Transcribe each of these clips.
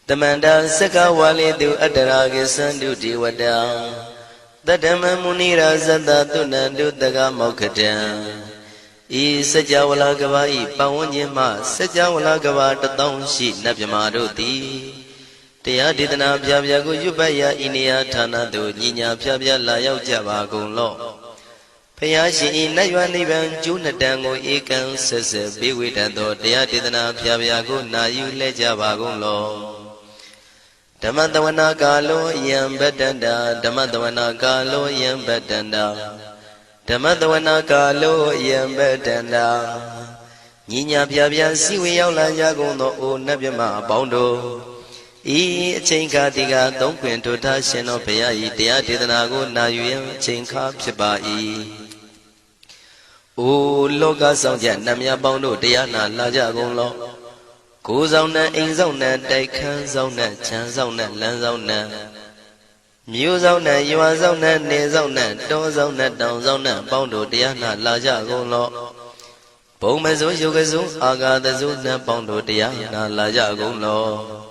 Tamanda Saka Wali do Adaragi Sandu Diwada Tadama Munira Zada Tunandu Daga Mokatan E Sajawala Gavai Pawanyama Sajawala Gava Tatong Shi Nabyamaroti Tia Didana Pyago Yubaya Inia Tana do Nina Pyabya Layao Java Golo Payashi Nayanivan Junadango Ekan Sese Biwitado Tia Didana Pyago Nayu Lejava Golo Damadavana Galo Yam Bedanda Damadavana Galo Yam Bedanda Damadavana Galo Yam Bedanda Nina Pyabya Siwi Yaula Yagono O Nabyama Bondo E Chinka Diga Don't Quinto Tashino Payai Tia Didanago Nayu Chinka Pibai O Loga Sonja Namya Bondo Diana Lajagonlo Go zona, in zona, they can zona, chan zona, land zona. Mu zona, you are zona, ne zona, do zona, down zona, bondo, diana, laja golo. Pomazo, yogazo, aga the zona, bondo, diana, laja golo.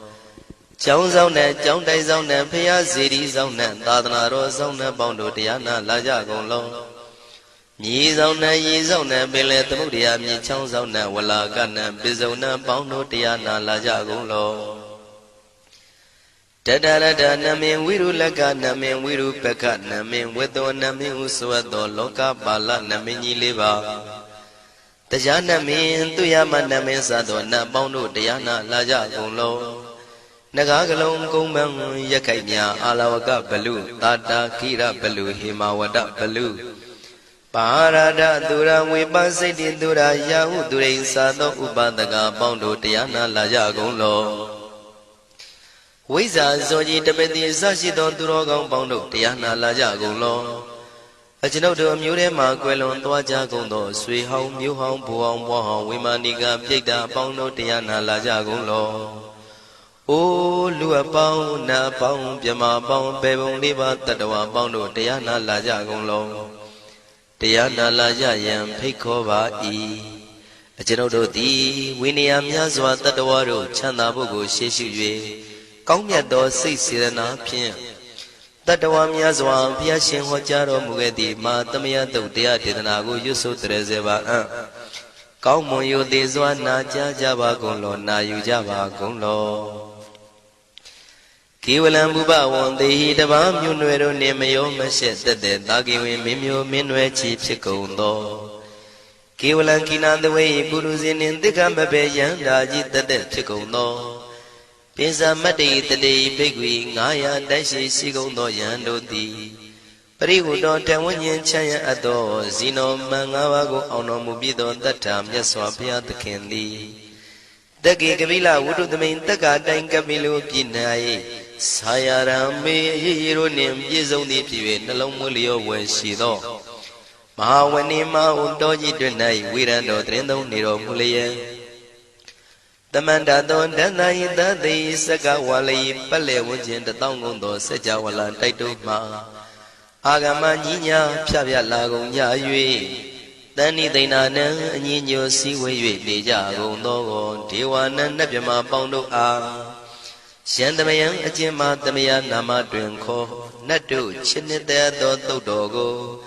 Chow zona, chow day zona, pia city zona, dadana ro zona, bondo, diana, laja golo. Ye zona, ye zona, Billet Mudia, me chow zona, walla gana, bizona, bondo, diana, laja golo. Tadada, namin, wiru laga, namin, wiru peka, namin, wedo, namin, uswado, loka, bala, namini liva. Tajana min, tuyama, namin, sado, na bondo, diana, laja golo. Nagagalong kumang yakanya, alawaka balu, tata, kira balu, himawada balu. Parada Dura Wibasiti Dura Yahu Dure Sado Ubadaga Bondo Tiana Laja Golo Wiza Zoji Tabeti Sashido Durogon Bondo Tiana Laja Golo Ajinodo Murema Quelon Dwaja Gondo Sui Home Mu Home Buon Wahon Wimaniga Pida Bondo Tiana Laja Golo O Lua Pau Na Pau Piama Pau Bebon Liba Tadawa Bondo Tiana Laja Golo Tiana Laja Yam Pekova E. A general D. Winniam Yazwa Tadawaro, Chanabogo, Sheshu, Kongado, 6 Pien. Tadawam Yazwa, Piashin Hojaro Mugedi, Matamia do Dia Didanago, Yusu Trezeva. Kaumoyo de Zwana Java Golo, Nayu Java Golo. Kiwalam Buba one day the Bam Unero Nemayo Mashet the Dagi Mimio Minwe Chief Secondo. Kiwalan Kinan the way Buruzin in the Gambabe Yandaji the dead Secondo. Pisa Mati the day Big Wing, Aya Dashi Secondo Yando di. Perigo don't tell one yen Chaya Ado, Zino Mangawago Ono Mubido that time, Yaswapia the candy. The Gigavilla would do the main Taka Dankabilu Pinai. Sayarame Hironim Yizoni Pive, Nalomulio when she do. Mahawanima Undoji Dunai, Wirando Trendo Niro Mulia. The Mandadon Danai, the day Sakawali, Pale Wujin, the Tongundo, Sajawala, Taituma. Agama Nina, Pavia Lago, Yayue. Dani de Nana, Nino Siwe, Dejago, Nogo, Tiwana, Nabima Bondo A. Shandamayan Ajima Damaya Nama Drinko, Nadu, Chinita do Dogo,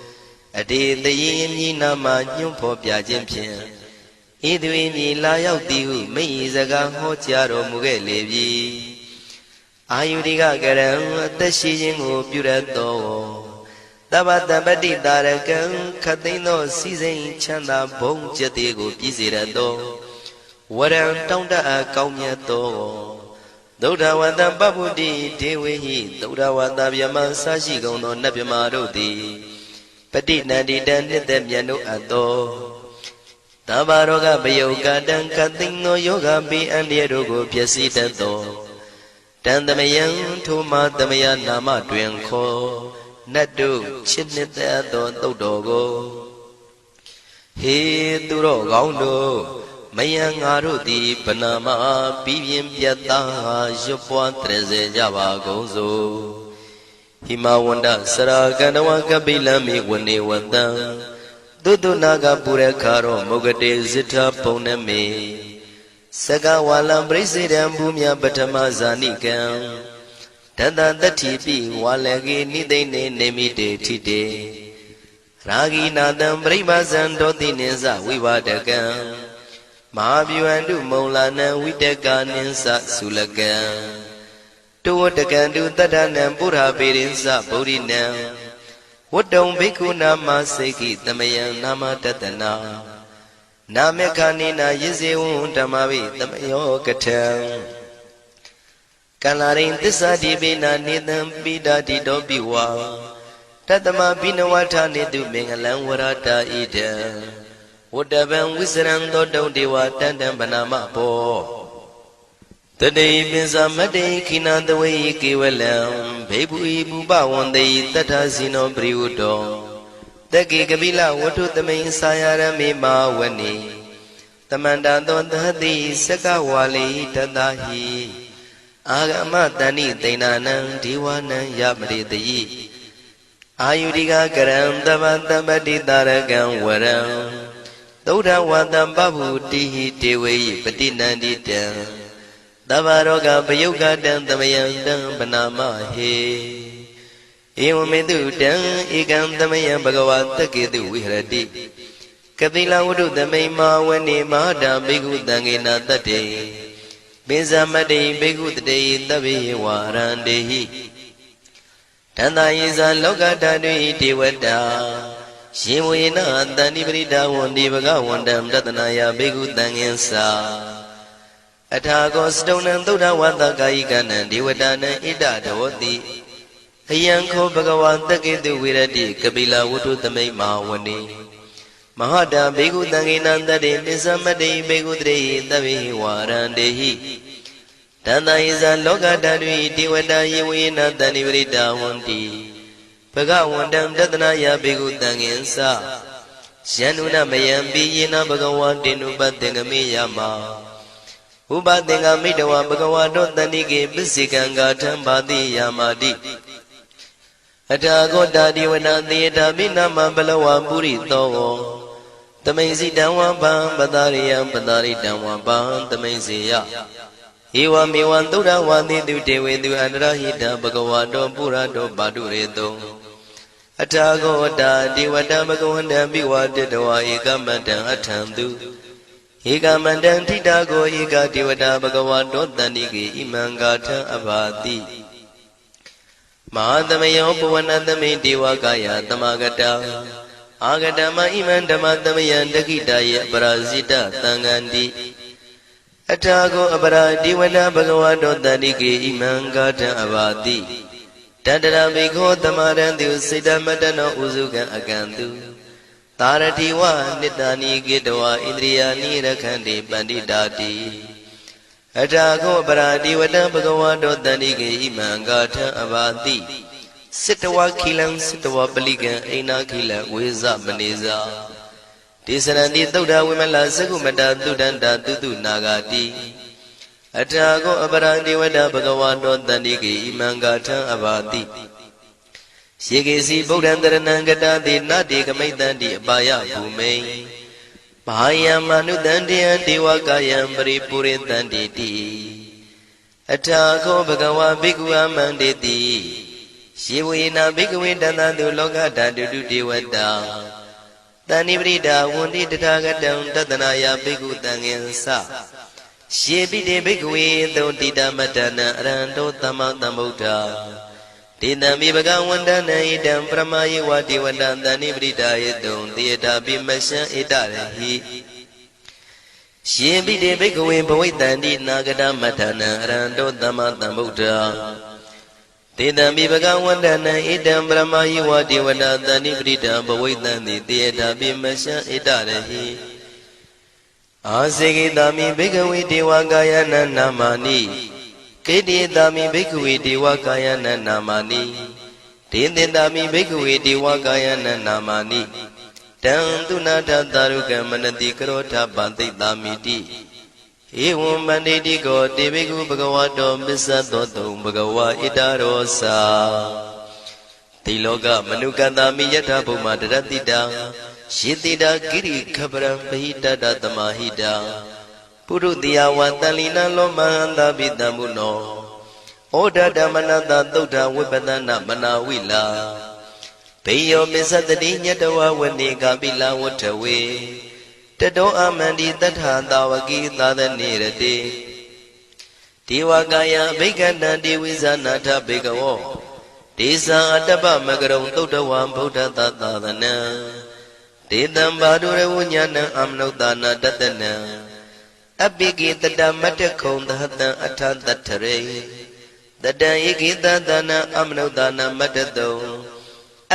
a day the Yin Nama Yumpo Piajimpian. Idwini Layao Diu, Meizaga Hotiaro Mugelevi. Ayudiga Garam, the Shijin Purato. Tabata Badi Darakan, Katino, Season Chanda, Bong Jatigo, Pizirado. What am Tonda Kaumiato? Doda Wanda Babudi, Dewi, Doda Wanda Yama Sashi Gono Nabimarodi, Padina di Dan them Yano Ado Tabaroga Bayoga Dan Katino Yoga Be and Yerogo Piasita Do Dandamayan Tuma Damaya Nama Dwenko Nadu Chinita Don Dodogo He Duro Gaundo Mayang Arudi Panama Pivian Piata Jopua Treze Java Gozo Hima Wanda Saraganawa Kabila Mi Wani Wanda Dudu Naga Purekaro Mogade Zita Poneme Saka walam president bumya patama zanikam Tata tatipi walagi nidene nemite tite Ragi nadam brahmazan doti ninsa vivadakam Mahabhyuandu maulana vidaka ninsa sulakam Tuwatakandu tadanam pura pirinsa purinam Wadong bhikkhu nama seki tamayam nama tatana Namekanina yizewun tamavi tamayo katam Kalarin tisadibina nidam bidadi dobiwa Tatama binawata nidu mengalang warata ida Wadaban wisran dodong dewa tandam banama po Today binsa made kinandaway kiwalam Bebu ibu bawande tatasino briudo Dagi kabila watu tamay sayarami mawani Tamanda dondhati sakawali tadahi Agama tani tainanang diwanang yamritayi Ayudiga karam tabantabati tarakam waram Tauda watam babu tihi tewe patinandita Tavaroga payuga dan tamayang dan panama he Ewamedu dan ikam tamayang bhagavata ketu vihrati Kapila wudu tamay mawani mahada bhikkhu tangena tate Binsamade bhikkhu tate tabi warandehi Tanda yisa loka tadui devata Shivuyena tani prita wandi bhagavandam tatanaya bhikkhu tangensa Athago stonam tuda wata kaikanan devatanan ida dhavati Ayanko bhagavata ketu virati kapila wudu tamay mawani Mahada bhikkhu tangena tate binsamade bhikkhu tate tabi warandehi Tanda isa loka tadui devata yivuyena tani prita wandi Bhagavandam tatanaya bhikkhu tangensa Syanuna mayampi yena bhagavatinu patengami yama Upatenga midawa bhagavato tanike pisikanga thambati yamati Athago divana theta binama balawa puri togo Tamaisi damwa bam padariyam padari damwa bam tamaisiya Ewa mewan tuda wandi dutewe du andrahita bhagavato purato padureto Athago divata bhagavanda biwadetawa ekamata athamtu Ekamandam titago eka devata bhagavato tanike imangatha abhati Mahadamayo puvanatame devakaya tamagata Agatama iman dhamatamayan dakitaya parasita tangandi Athago apara devata bhagavato tanike imangatha abhati Tadara bhikho tamarantu siddhamatano usukan akantu Taratiwa nitani gitawa indriyani rakhandi panditati Athago paradivata bhagavato tanike imangatha abhati Sittawa khilam sittawa palikan aina khila veza maneza Tisaranti tauda vimala sakumata tudanta tutu nagati Athago paradivata bhagavato tanike imangatha abhati Shikesi Bodhantaranangata Nati Kamaitanti Abaya Bhume Bahaya Manutantiyan Devakayam Paripuritanti Athago Bhagava Bhikkhu Amanditi Shivuyena Bhikkhu Tantantu Lokata Dudu Devata Tani Prita Wundi Tathagatam Tatanaya Bhikkhu Tangensa Shivite Bhikkhu Totita Matana Aranto Tamatambuddha Tidami bhagavandana idam pramayi vati vadantani pritayadum tiyata bimasya itarahi Shibhide bhikkhave bhavaitanti nagata matana aranto tamatambuddha Tidami bhagavandana idam pramayi vati vadantani prita bhavaitanti tiyata bimasya itarahi Asekitami bhikkhave devakayana namani Kedidami bhikkhave devakayana namani Tindindami bhikkhave devakayana namani Tantunata tarukam manati karota pantithamiti Evam banditi ko devikhu bhagavato missadotum bhagava itarosa Tiloka manukatami yatha bhuma daratita Shitida giri khabaram bahita tamahita ပုရုတိယဝတန်လီနလောမဟန္တာပိတံမုနောဩဒဓမ္မနတသုဒ္ဓဝိပဒနာမနာဝိလာဘေယောမစ္စတတိညတဝဝနေကပိလဝတ္ထဝေတတောအမန္တိတထသာဝကိသာသနေရတိဒေဝကာယဘိက္ခန္တံဒေဝိဇာနာထဘေကဝောဒေသံအတ္တပမကရုံသုဒ္ဓဝံဗုဒ္ဓသာသနံဒေတံဘာဒုရဝဉ္ဉဏံအမနုဿာနာတတနံအပိကိတတမတ္တခုံသဟတံအထတထရေတတံဧကိတသနံအမနုဿာနာမတ္တတုံ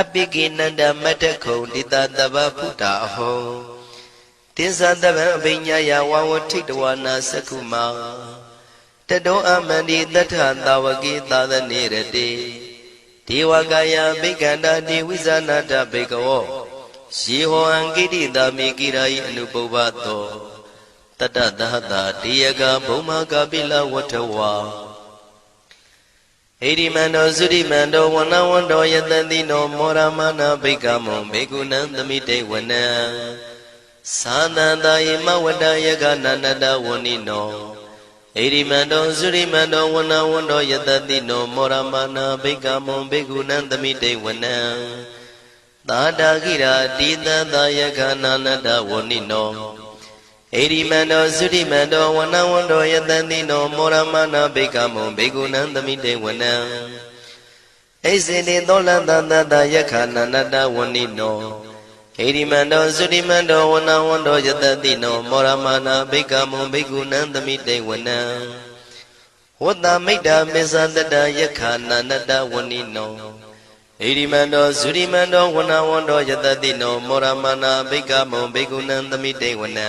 အပိကိနန္ဒမတ္တခုံတိတတဗ္ဗဖုတာအဟောတိသတဗံအဘိညာယဝဝထိတဝနာသက္ခုမာတတောအမန္တိတထသာဝကိသာသနေရတိဒေဝကာယဘိက္ခန္တာဒေဝိဇာနာတဘေကဝောယေဟောအံကိတိတာမိကိရာယိအနုပုဗ္ဗသောတတသဟတာတေယကဘုံမကပိလဝတ္ထဝါဣရိမန္တောသုရိမန္တောဝနဝန္တောယတတိနောမောရမနာဘိက္ခမောဘေကုဏံသမိတေဝနံသာသန္တာယမဝတ္တယကနန္တဝနိနောဣရိမန္တောသုရိမန္တောဝနဝန္တောယတတိနောမောရမနာဘိက္ခမောဘေကုဏံသမိတေဝနံသာတာခိရာတိတသယကနာနတဝနိနောဣရိမန္တောသုရိမန္တောဝနဝန္တောယတတိနောမောရမနာဘိက္ခမောဘေကုဏံသမိတေဝနံဣစေတိသောလန္တသတယခာနာနတဝနိနောဣရိမန္တောသုရိမန္တောဝနဝန္တောယတတိနောမောရမနာဘိက္ခမောဘေကုဏံသမိတေဝနံဝတ္တမိတ္တာမေဇတတယခာနာနတဝနိနောဣရိမန္တောသုရိမန္တောဝနဝန္တောယတတိနောမောရမနာဘိက္ခမောဘေကုဏံသမိတေဝနံ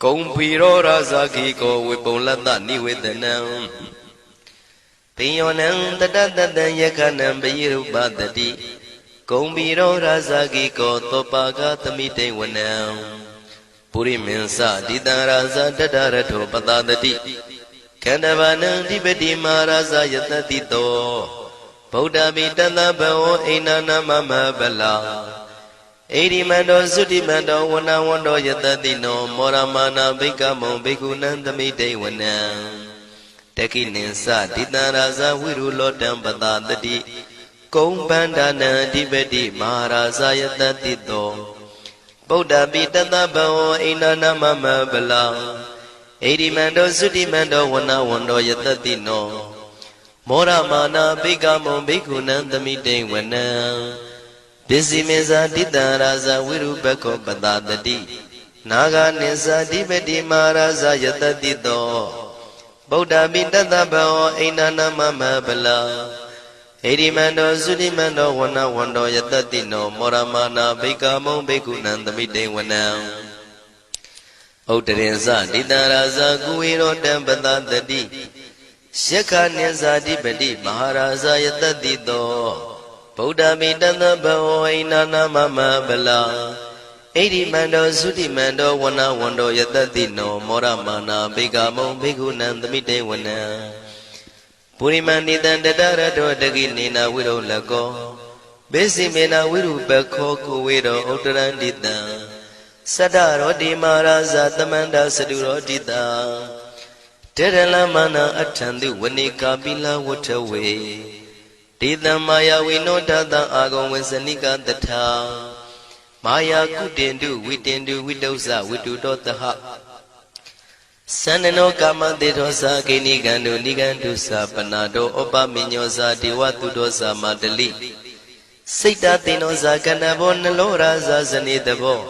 ကုံဖီရောရာဇာခိကောဝေပုံလတ္တနိဝေဒနံပိယောနံတတတတံယခနံပယိရုပတတိကုံဖီရောရာဇာခိကောသောပါကသမိတေဝနံပုရိမင်းစတိတံရာဇာတတရထောပတတတိခန္ဓဗာနံဓိပတိမာရာဇာယတတိတောဗုဒ္ဓမိတသဗ္ဗဝဣန္ဒနာမမဗလာဣရိမန္တောသုတိမန္တောဝနဝန္တောယတတိနောမောရမနာဘိက္ခမောဘေကုဏံသမိတေဝနံတခိနိသတိတံရာဇဝိရုလောတံပတတတိကုံဗန္ဒနံအဓိပတိမဟာရာဇယတတိတောဗုဒ္ဓပိတသဗ္ဗဝဣန္ဒနာမမဗလာဣရိမန္တောသုတိမန္တောဝနဝန္တောယတတိနောမောရမနာဘိက္ခမောဘေကုဏံသမိတေဝနံပစ္စည်းမေဇာတိတံရာဇဝိရုပခောပတတတိနာဂာနိသဓိပတိမဟာရာဇယတတိတောဗုဒ္ဓပိတသဗ္ဗဝဣန္ဒနာမမဗလာဣရိမန္တောသုရိမန္တောဝနဝန္တောယတတိနောမောရမနာဘိက္ခမောဘေကုဏံသမိတေဝနံဥတရင်ဇတိတံရာဇကုဝေရောတံပတတတိယက္ခနိသဓိပတိမဟာရာဇယတတိတောဗုဒ္ဓမိတသဗ္ဗဝဣန္ဒနာမမဗလာဣရိမန္တောသုတိမန္တောဝနဝန္တောယတတိနောမောရမနာဘိက္ခမောဘေကုဏံသမိတေဝနံပုရိမန္တိတံတတရတောတကိနေနဝိရုလကောဘေစီမေနဝိရုပခောကုဝေရောဥတရန္တိတံသတ္တရောတိမာရာဇသမန္တသတုရောတိတံတေရလမနာအထံတိဝနေကာပိလဝတ္ထဝေဒေတံမာယဝိနောတတံအာဂုံဝေစနိကတထာမာယာကုတင်တုဝိတင်တုဝိတုဇဝိတုတောတဟသန္နနောကာမတေသောသာဂိနိကံတုနိကံတုသာပနာတောဩပမိညောသာဒေဝတုတောသာမတလိစိတ်တသိနောသာကဏဘောနလောရာဇာဇနေတဘော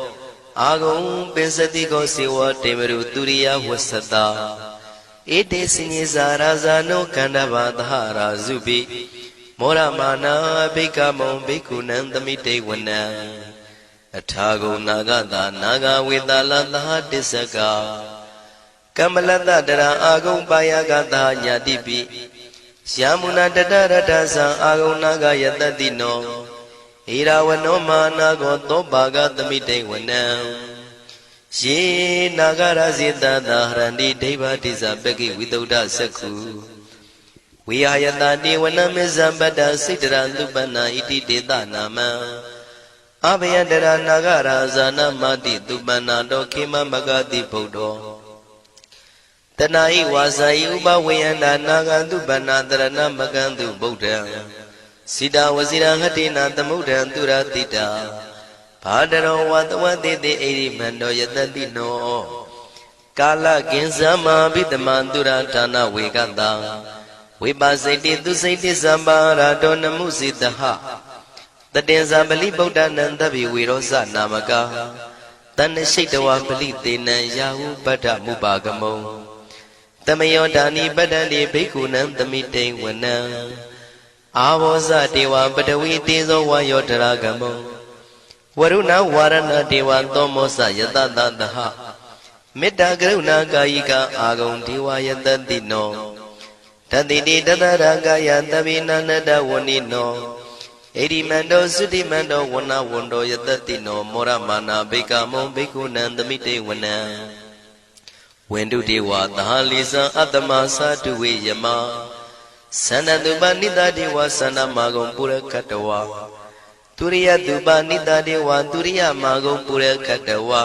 အာဂုံပင်စတိကောစေဝတေမရုသူရိယဝဆတာဧတေစိညေဇာရာဇာနောကန္တဘာသဟရာဇုပိမောရမနာဘိက္ခမောဘေကုဏံသမိတေဝနံအထာဂုံနာဂတာနာဂဝေတာလသဟတစ္စကကမ္မလတ္တတရာအာဂုံပါယကတာညာတိပိယာမုနာတတရတသံအာဂုံနာဂယတတိနောဣရာဝနောမာနာကောသောပါကသမိတေဝနံယေနာဂရဇိတသာဟရန္တိဒိဗ္ဗတိဇပကိဝိတုဒ္ဓသက္ခုဝိဟာယတတိဝနမေဇံပတ္တစိတ္တရသုပနာဣတိတေသနာမံအဘယတရနာဂရာဇာနမတိသုပနာတောခေမမဂတိဗုဒ္ဓော တဏှာဤဝါစာဤဥပဝေယန္တာနာဂန္တုပဏ္ဏတရဏမကန္တုဗုဒ္ဓံစိတဝစီရဟတိနာသမုဒ္ဒံသူရတိတာဘာတရောဝတဝတိတိဣရိမန္တောယတတိနောကာလကင်္စမဘိတမံသူရဌာနဝေကတံဝိပါစိတိသူစိတိသံပါရာတောနမှုစိတဟတတေဇာပလိဗုဒ္ဓနံသဗ္ဗေဝေရောဇနာမကာတဏ္ဏရှိတဝပလိတေနံယာဟုပတ္ထမုပါကမုံတမယောဒာနိပတ္တန္တိဘိက္ခုနံသမိတိဝနံအာဘောဇတေဝပတဝီတေဇောဝါယောတရာကမုံဝရုဏဝါရဏတေဝသောမောဇယတတသဟမေတ္တာကရုဏာကာယိကအာဂုံဒေဝယတတိနောတတိတိတတရကာယသဗ္ဗေနန္တဝဏိနောဣရိမန္တောသုတိမန္တောဝဏဝန္တောယတတိနောမောရမာနာဘိက္ခမုံဘိက္ခုနံသမိတေဝနံဝန္တုတေဝသာလိဇံအတ္တမသာတုဝေယမသန္တတုပနိတတေဝသန္တမာဂုံပုရခတဝါသူရိယတုပနိတတေဝသူရိယမာဂုံပုရခတဝါ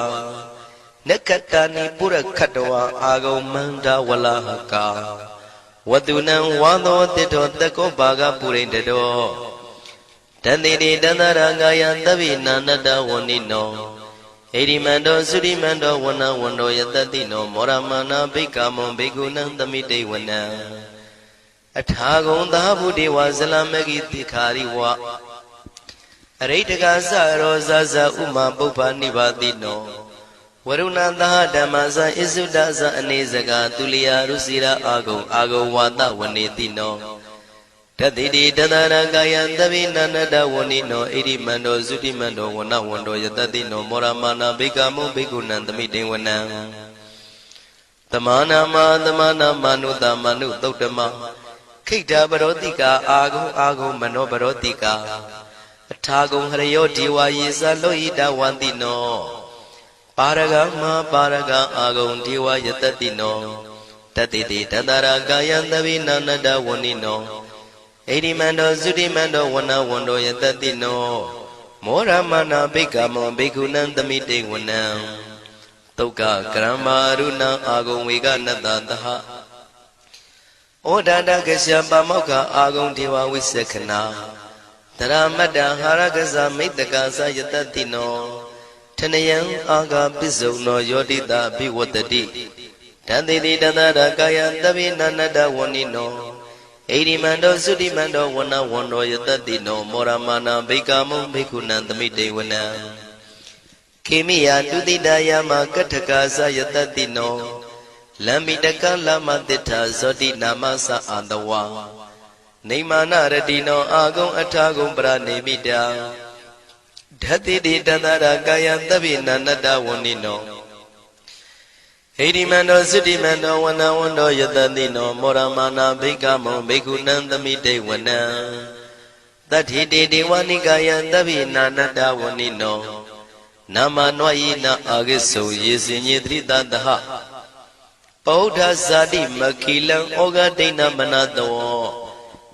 နက္ခတာနိပုရခတဝါအာဂုံမန္တဝလဟကာဝတုနံဝါသောတိတောတကောဘာဂပုရိန္တတောတတိတိတန္တရကာယသဗ္ဗေနန္တဝဏိနောဣရိမန္တောသုရိမန္တောဝဏဝန္တောယတတိနောမောရမနာဘိက္ခမုံဘိက္ခုနံသမိတေဝနံအထာဂုံသာဗုဒေဝဇလမဂိတိခာရိဝအရိတကသရောဇဇဥမာပုပ္ပနိဗ္ဗာတိနောဝရုဏသဟဓမ္မဇဣစုဒဇအနေစကာသူလျာရုစီရာအာဂုံဝါဒဝနေတိနောတတိတိတတရကာယသဗ္ဗေနန္တဝဏိနောဣရိမန္တောသုတိမန္တောဝဏဝန္တောယတတိနောမောရမာနာဘိက္ခမုံဘိက္ခုနံသမိတေဝနံသမာနာမနုတမနုသုတ္တမခိတ္တပရောတိကာအာဂုံမနောပရောတိကာအထာဂုံဟရယောဒေဝယေဇလောဟိတဝန္တိနောပါရဂမပါရဂအာဂုံဒေဝယတတိနောတတိတိတတရကာယသဗ္ဗေနန္တဝဏိနောဣရိမန္တောသုတိမန္တောဝဏဝန္တောယတတိနောမောရမနာဘိက္ခမုံဘိက္ခုနံသမိတေဝနံသုက္ကကရမရုဏံအာဂုံဝေကနတသဟဩဒန္တကရှပါမောက္ခအာဂုံဒေဝဝိသက္ခနာတရမတ္တဟာရကဇမိတ္တကာသယတတိနောထနယံအာဂပစ္စုံနောယောတိတာဘိဝတ္တိတန္တိတိတတရကာယသဗ္ဗေနန္တဝဏိနောဣရိမန္တောသုတိမန္တောဝဏဝန္တောယတတိနောမောရမာနာဘိက္ခမုံဘိက္ခုနံသမိတေဝနံခေမိယတုတိတယမကထကာသယတတိနောလမ္မိတကလမတိထာဇောတိနာမသအာတဝါနေမာနရတိနောအာဂုံအထာဂုံပရနေမိတာဓတ္တိတိတတရကာယသဗ္ဗေနန္တဝဏိနောဣရိမန္တောသုတိမန္တောဝဏဝန္တောယတတိနောမောရမာနာဘိက္ခမုံဘိက္ခုနံသမိတေဝနံတတ္ထိတေဒေဝနိကာယသဗ္ဗေနန္တဝဏိနောနာမနွာယိနာအာဂိစုံယေစင်ညေတိတတဟဗုဒ္ဓဇာတိမခိလံဩဃဒိဏမနတော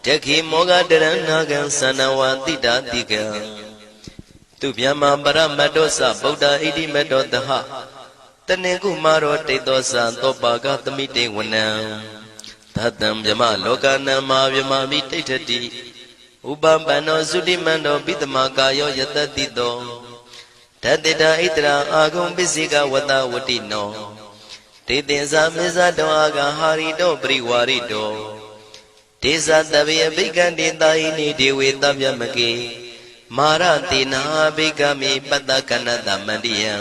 တခိမောဃတရဏကံသနဝတိတာတိကံသူဗျမပရမတ္တောသဗုဒ္ဓဣတိမတ္တောတဟတနေကုမာရောတိတောသံသောပါကသမိတေဝနံသတ္တံဗျမလောကနံမာဗျမမိတိဋ္ဌတိဥပပန္နောသုတိမန္တောပိတမကာယောယတတိတောဓတ္တိတာဣတရာအာဂုံပစ္စေကဝတဝတိနောတေသင်္ဇာမေဇတောအာဂဟာရိတောပရိဝါရိတောဒေဇတဗေဘိက္ခန္တေတာဟိနိဒေဝေတဗျမကေမာရတေနာဘိက္ခမေပတ္တကနတမန္တိယံ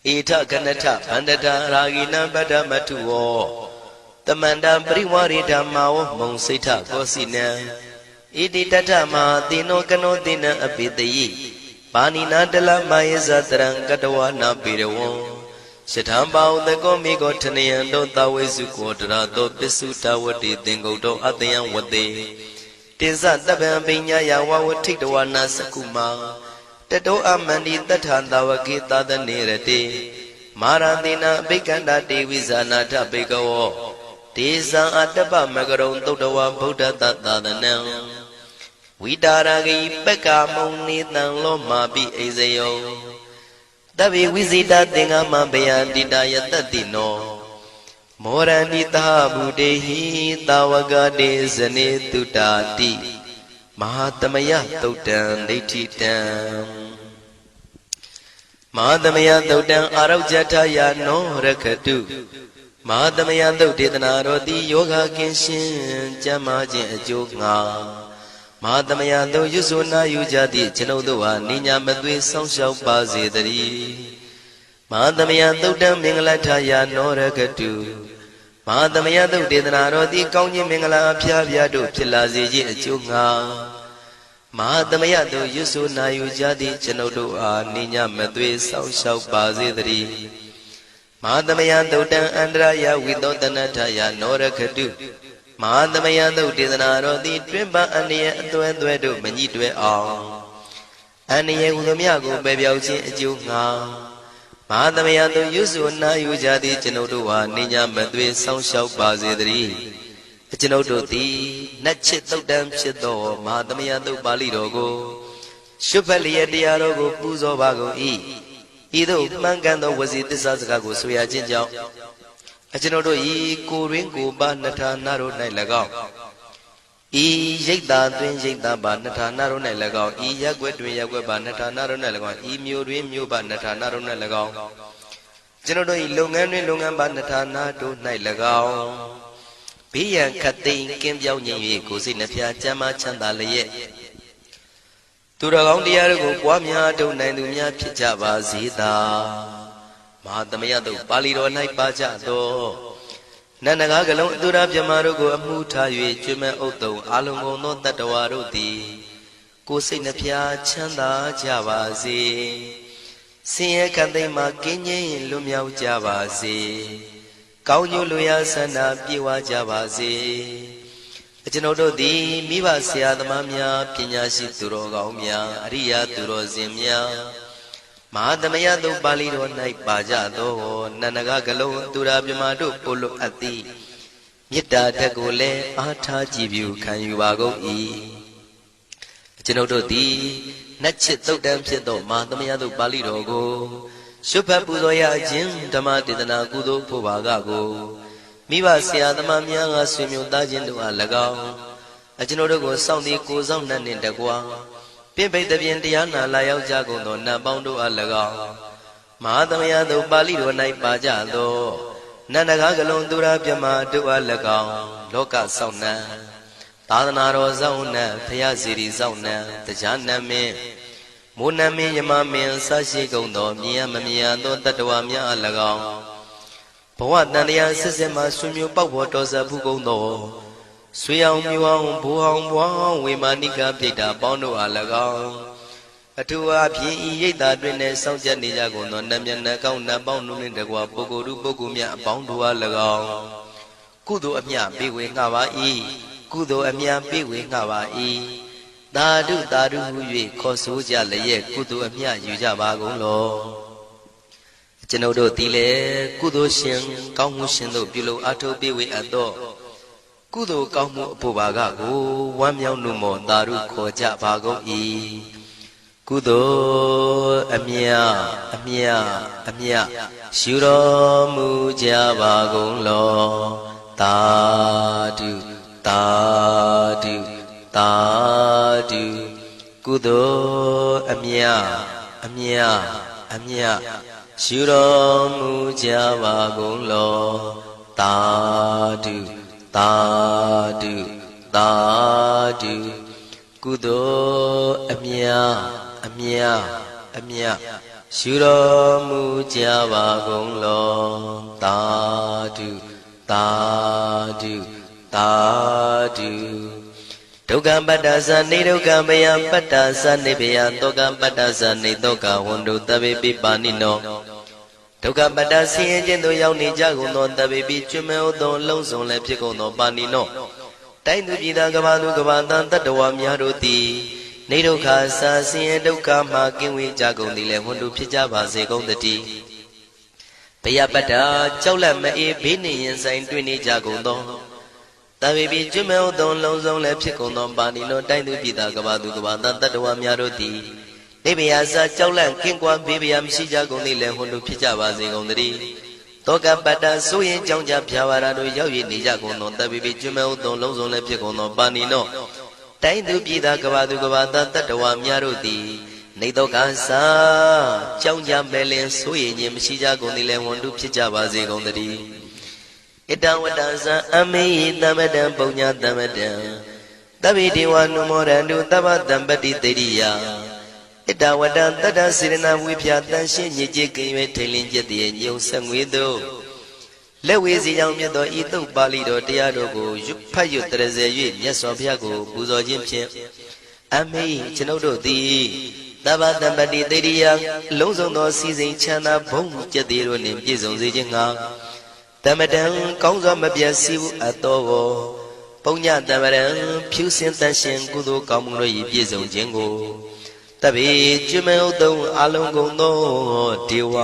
ဣထကနထဗန္တတာရာဂိနံပတ္တမထုဝောတမန္တပရိဝါရိဓမ္မာဝမုံစိဋ္ဌကောစီနံဣတိတထမဟာတိနောကနောတိနံအပိတယိပါဏိနာတလမယေဇတရံကတဝနာပေရဝံယထံပါဥတကောမိကောထနယံတောသဝေစုကောတရာတောပစ္စုတဝတိသင်္ကုတ်တောအတယံဝတေတိဇတပံပိညာယဝဝထိတဝနာစကုမာတတောအမန္တိတထံတဝကေသဒနေရတေမာရတိနာအဘိက္ခန္တာတေဝိဇာနာထဘေကဝောဒေဇံအတ္တပမကရုံသုတ်တဝဗုဒ္ဓတသာသနံဝိတာရဂိပက္ကာမုံနိတံလောမာပိအိဇယောတဗ္ဗေဝိဇိတသင်္ဃမဘယံတိတယတတိနော မောရဏိတာဗုဒေဟိတာဝကတေဇနေတုတာတိမဟာသမယသုတ်တံဒိဋ္ဌိတံမဟာသမယသုတ်တံအာရောဇထယာနောရခတုမဟာသမယသုတ်ဒေသနာတော်သည်ယောဂကင်းရှင်းကျမ်းမာခြင်းအကျိုးငှာမဟာသမယသုတ်ရွဆိုနာယူကြသည့်ကျွန်ုပ်တို့ဟာနိညာမသွေဆောင်းလျှောက်ပါစေတည်းမဟာသမယသုတ်တံမင်္ဂလထယာနောရခတုမဟာသမယသုတ်ဒေသနာတော်သည်ကောင်းခြင်းမင်္ဂလာအဖျားဖျားတို့ဖြစ်လာစေခြင်းအကျိုးငှာမဟာသမယသုတ်ရွဆိုနာယူကြသည့်ကျွန်ုပ်တို့အားနိညာမသွေဆောင်းလျှောက်ပါစေတည်းမဟာသမယသုတ်တံအန္တရာယဝိသောတနထယာနောရခတုမဟာသမယသုတ်ဒေသနာတော်သည်တွင်ပအန္တရာယ်အသွဲသွဲတို့မညှိတွဲအောင်အန္တရာယ်ဟူသည်များကိုပယ်ပြောက်ခြင်းအကျိုးငှာမဟာသမယသုတ်ရွဆိုနာယူကြသည့်ကျွန်ုပ်တို့ဟာနိညာမသွေဆောင်းလျှောက်ပါစေတည်းကျွန်ုပ်တို့သည်နတ်ချစ်သုတ်တံဖြစ်သောမဟာသမယသုတ်ပါဠိတော်ကိုရှုဖတ်လျက်တရားတော်ကိုပူဇော်ပါကုန်၏ဤသို့မှန်ကန်သောဝစီသစ္စာစကားကိုဆိုရခြင်းကြောင့်ကျွန်ုပ်တို့ဤကိုရင်းကိုပါနှထာနာတို့၌၎င်းဤရိတ်တာတွင်ရိတ်တာပါနှထာနာတို့၌၎င်းဤရက်ွက်တွင်ရက်ွက်ပါနှထာနာတို့၌၎င်းဤမြို့တွင်မြို့ပါနှထာနာတို့၌၎င်းကျွန်ုပ်တို့ဤလုပ်ငန်းတွင်လုပ်ငန်းပါနှထာနာတို့၌၎င်းဘေးရန်ခတ်သိမ်းကင်းပြောင်းခြင်း၍ကိုယ်စိတ်နှဖျားချမ်းသာချမ်းသာလျက်သူတော်ကောင်းတရားတို့ကိုပွားများထုတ်နိုင်သူများဖြစ်ကြပါစေသာမဟာသမယသုတ်ပါဠိတော်၌ပါကြသောနန္ဒကားကလုံးအတုရပြမတို့ကိုအမှုထား၍ကျွမ်းမဲ့ဥတုံအာလုံကုန်သောတတ္တဝါတို့သည်ကိုယ်စိတ်နှဖျားချမ်းသာကြပါစေဆင်းရဲခတ်သိမ်းမှကင်းငြိမ်းလွတ်မြောက်ကြပါစေကောင်းကျိုးလိုရာဆန္ဒပြေဝကြပါစေကျွန်ုပ်တို့သည်မိဘဆရာသမားများပညာရှိသူတော်ကောင်းများအရိယာသူတော်စင်များမဟာသမယသုတ်ပါဠိတော်၌ပါကြသောနန္ဒကကလုံးသူရာပြမတို့ပို့လို့အပ်သည်မေတ္တာဓာတ်ကိုလည်းအားထားကြည်ပြုခံယူပါကုန်၏ကျွန်ုပ်တို့သည်နတ်ချစ်သုတ်တံဖြစ်သောမဟာသမယသုတ်ပါဠိတော်ကိုရှုဖတ်ပူဇော်ရခြင်းဓမ္မဒေသနာကုသိုလ်ဖို့ပါကကိုမိဘဆရာသမားများကဆွေမျိုးသားချင်းတို့အား၎င်းကျွန်ုပ်တို့ကိုစောင့်တည်ကိုဆောင်နှံ့နှင့်တကွာပြင့်ပိတ်သဖြင့်တရားနာလာရောက်ကြကုန်သောနတ်ပေါင်းတို့အား၎င်းမဟာသမယသုတ်ပါဠိတော်၌ပါကြသောနန္ဒကားကလုံးသူရာပြမတို့အား၎င်းလောကဆောင်နှံသာသနာတော်ဆောင်နှံဘုရားစီရီဆောင်နှံတရားနတ်မင်းမိုးနတ်မင်းယမမင်းဆရှိကုန်သောမြင်ရမမြင်ရသောတတ္တဝါများအား၎င်းဘဝတန်တရားစစ်စစ်မှဆွေမျိုးပေါက်ဖို့တော်စပ်ဘူးကုန်သောဆွေအောင်မျိုးအောင်ဘိုးအောင်ဘွားအောင်ဝေမာနိကပြိတ္တာပေါင်းတို့အား၎င်းအထူးအားဖြင့်ဤရိတ်တာတွင်နဲ့စောင့်ကြနေကြကုန်သောနတ်မြတ်နတ်ကောင်းနတ်ပေါင်းတို့နှင့်တကွာပုဂ္ဂိုလ်တို့ပုဂ္ဂိုလ်များအပေါင်းတို့အား၎င်းကုသိုလ်အမြပေးဝေငှပါ၏ကုသိုလ်အမြပေးဝေငှပါ၏သာဓုသာဓုဟု၍ခေါ်ဆိုကြလျက်ကုသိုလ်အမြယူကြပါကုန်လောကျွန်ုပ်တို့သည်လည်းကုသိုလ်ရှင်ကောင်းမှုရှင်တို့ပြုလို့အထောက်ပေးဝေအပ်သောကုသိုလ်ကောင်းမှုအဖို့ပါကကိုဝမ်းမြောက်နှုမောသာဓုခေါ်ကြပါကုန်၏ကုသိုလ်အမြအမြအမြရှုတော်မူကြပါကုန်လောသာဓုသာဓုသာဓုကုသိုလ်အမြအမြအမြရှုတော်မူကြပါကုန်လောသာဓုသာဓုသာဓုကုသိုလ်အမြအမြအမြရှုတော်မူကြပါကုန်လောသာဓုသာဓုသာဓုဒုက္ခပတ္တသနေဒုက္ခမယပတ္တသနေဘယတောကပတ္တသနေတောကဝန္တုတဗေပိပါဏိနောဒုက္ခပတ္တဆင်းရဲခြင်းသို့ရောက်နေကြကုန်သောတဗေပိကျွမဲဥသောလုံးစုံလည်းဖြစ်ကုန်သောပါဏိနောတိုင်းသူပြည်သားကဘာသူကဘာတန်တတ္တဝါများတို့သည်နေဒုက္ခစာဆင်းရဲဒုက္ခမှကင်းဝေးကြကုန်သည်လည်းဝန္တုဖြစ်ကြပါစေကုန်သတည်းဘယပတ္တကြောက်လန့်မအေးဘေးနှင့်ရင်ဆိုင်တွေ့နေကြကုန်သောတဗေပိကျွမဲဥသောလုံးစုံလည်းဖြစ်ကုန်သောပါဏိနောတိုင်းသူပြည်သားကဘာသူကဘာတန်တတ္တဝါများတို့သည်နေဘယစာကြောက်လန့်ကင်းကွာဘေးဘယမရှိကြကုန်သည်လည်းဝန္တုဖြစ်ကြပါစေကုန်သတည်း တောကပတ္တဆိုရင်ကြောင့်ကြဖြာဝါရတို့ရောက်ရနေကြကုန်သောတပိပိကျွမဲဥသောလုံးစုံလည်းဖြစ်ကုန်သောပါဏိနောတိုင်းသူပြည်သားကဘာသူကဘာသားတတ္တဝါများတို့သည်နေတောကစာကြောင့်ကြမဲ့လင်ဆိုရင်ခြင်းမရှိကြကုန်သည်လည်းဝန်တုဖြစ်ကြပါစေကုန်သတည်းဣတဝတ္တဇံအမေဟိသမတံပုံညာသမတံတပိဒေဝနုမောရန္တုသဗ္ဗတံပတိတေရိယဣတဝတ္တတတ္တစေရနာဝိဖြာတန်ရှင်းညစ်ကြေးကင်၍ထိန်လင်းကျက်တည်းညုံဆက်ငွေသို့လက်ဝေစီကြောင့်မြတ်သောဤသုတ်ပါဠိတော်တရားတို့ကိုဖတ်ရွတ်တရစေ၍မြတ်စွာဘုရားကိုပူဇော်ခြင်းဖြင့်အမေကျွန်ုပ်တို့သည်သဗ္ဗတံပတိတေရိယလုံးစုံသောစီစဉ်ချမ်းသာဘုံကျက်တည်းတို့နှင့်ပြည့်စုံစေခြင်းငှာတမတံကောင်းစွာမပြတ်စီဘူးအတော်ကိုပုံညတမရံဖြူစင်တန်ရှင်ကုသိုလ်ကောင်းမှုတို့၏ပြည့်စုံခြင်းကိုတပိကျွမဲဥတုံအလုံးကုန်သောဒေဝ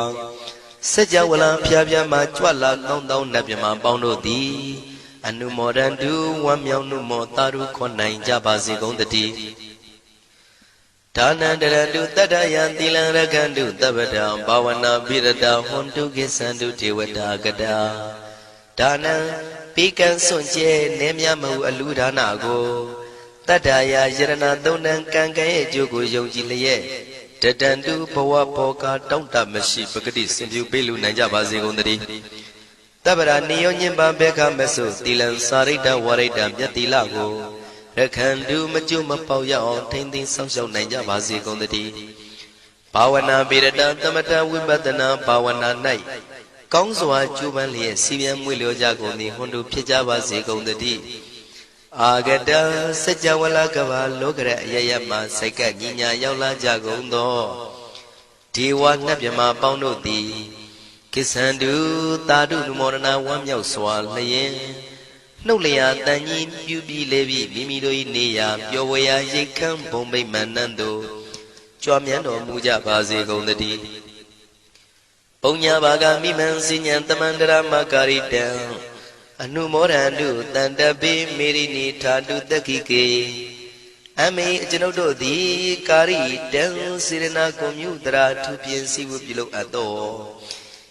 စัจ java လံဖျားဖျားမှကြွလာကောင်းသောနတ်မြမပေါင်းတို့သည်အနုမောဒန္တုဝမ်းမြောက်နုမောတာရုခွန်နိုင်ကြပါစေကုန်တည်းဒါနန္တရတုတတ္တယံသီလံရကန္တုတပ္ပတံဘာဝနာပိရတဟွန်တုကိသန္တုဒေဝတာကတာဒါနံပိကံစွန့်ကျဲနေမြမဟုအလူဒါနကိုတတ္တယာယရဏသုံးတန်ကံကံရဲ့အကျိုးကိုယုံကြည်လျက်တတန္တုဘဝဘောကတောင့်တမရှိပဂတိစင်ပြူပေးလူနိုင်ကြပါစေကုန်သတည်းတပ္ပရာနိယောညင်ပံဘေခမဆုသီလံစာရိတ္တဝရိတ္တမြတ်တိလကိုရခန္တုမကျွမပေါရအောင်ထိမ့်သိမ်းဆောင်ရှောက်နိုင်ကြပါစေကုန်သတည်းဘာဝနာပိရတသမထဝိပဿနာဘာဝနာ၌ကောင်းစွာကျူးပန်းလျက်စီပြန်မွေလျောကြကုန်သည်ဟွန်တို့ဖြစ်ကြပါစေကုန်သတည်းအာဂတစัจ java လကဘာလောကရအယယမှစိတ်ကညီညာရောက်လာကြကုန်သောဒေဝနတ်မြမပေါင်းတို့သည်ကိသန္တုသာဓုနုမောဒနာဝမ်းမြောက်စွာလျင်နှုတ်လျာတန်ကြီးပြုပြီးလေပြီးမိမိတို့၏နေရာပျော်ဝေရာရိတ်ခမ်းဘုံမိတ်မန္တန်တို့ကြွမြန်းတော်မူကြပါစေကုန်သတည်းပုံညာဘာဂမိမံစိညာတမန္တရမကာရိတံအနုမောဒန္တုတန္တပိမေရိနိထာတုတက္ခိကေအမေကျွန်ုပ်တို့သည်ကာရိတံစေရနာကွန်မြူတရာထူပြင်းစည်းဝပြုလုပ်အပ်သော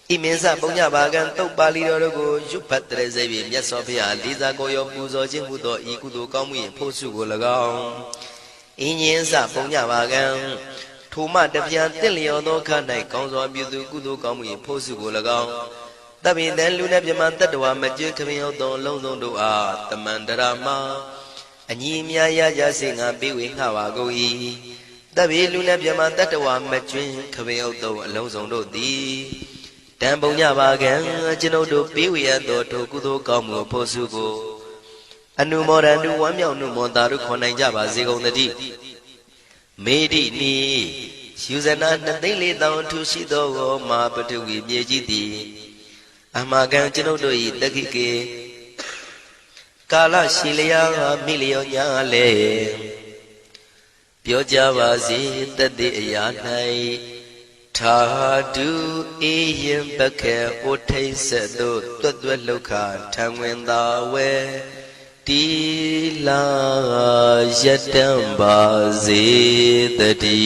ဣမင်းစပုံညဘာကံတုတ်ပါဠိတော်တို့ကိုရွတ်ဖတ်တရစေပြီးမြတ်စွာဘုရားလေးစားကိုရောပူဇော်ခြင်းဟူသောဤကုသိုလ်ကောင်းမှု၏ဖို့စုကို၎င်းအင်းရင်စပုံညဘာကံထိုမှတပြားတင့်လျော်သောခါ၌ကောင်းစွာပြုသူကုသိုလ်ကောင်းမှု၏ဖို့စုကို၎င်းတပိတံလူနဲ့မြမတတ္တဝါမကျွေးခမင်းရောက်သောလုံးစုံတို့အားတမန္တရာမအညီအမြရကြစေငါပေးဝေငှပါကုန်၏တပိလူနဲ့မြမတတ္တဝါမကျွေးခမင်းရောက်သောအလုံးစုံတို့သည်တံပုံညပါကံကျွန်ုပ်တို့ပေးဝေရသောထိုကုသိုလ်ကောင်းမှုဖို့စုကိုအနုမောဒန္တုဝမ်းမြောက်နုမောတာတို့ခွန်နိုင်ကြပါစေကုန်သတည်းမေတိနီယူဇနာ2,400,000ထူရှိသောမာပတုဝီမြေကြီးသည်အမကံကျွန်ုပ်တို့၏တက္ခိကေကာလရှိလျာမိလျောညာလေပြောကြပါစေတသက်အရာ၌ထာတုအေယံပခေဩထိတ်ဆက်သို့တွတ်တွတ်လောက်ခထံဝင်သာဝဲတီလာယတံပါစေတတိ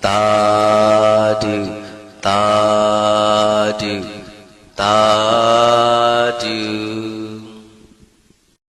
သာဓုသာ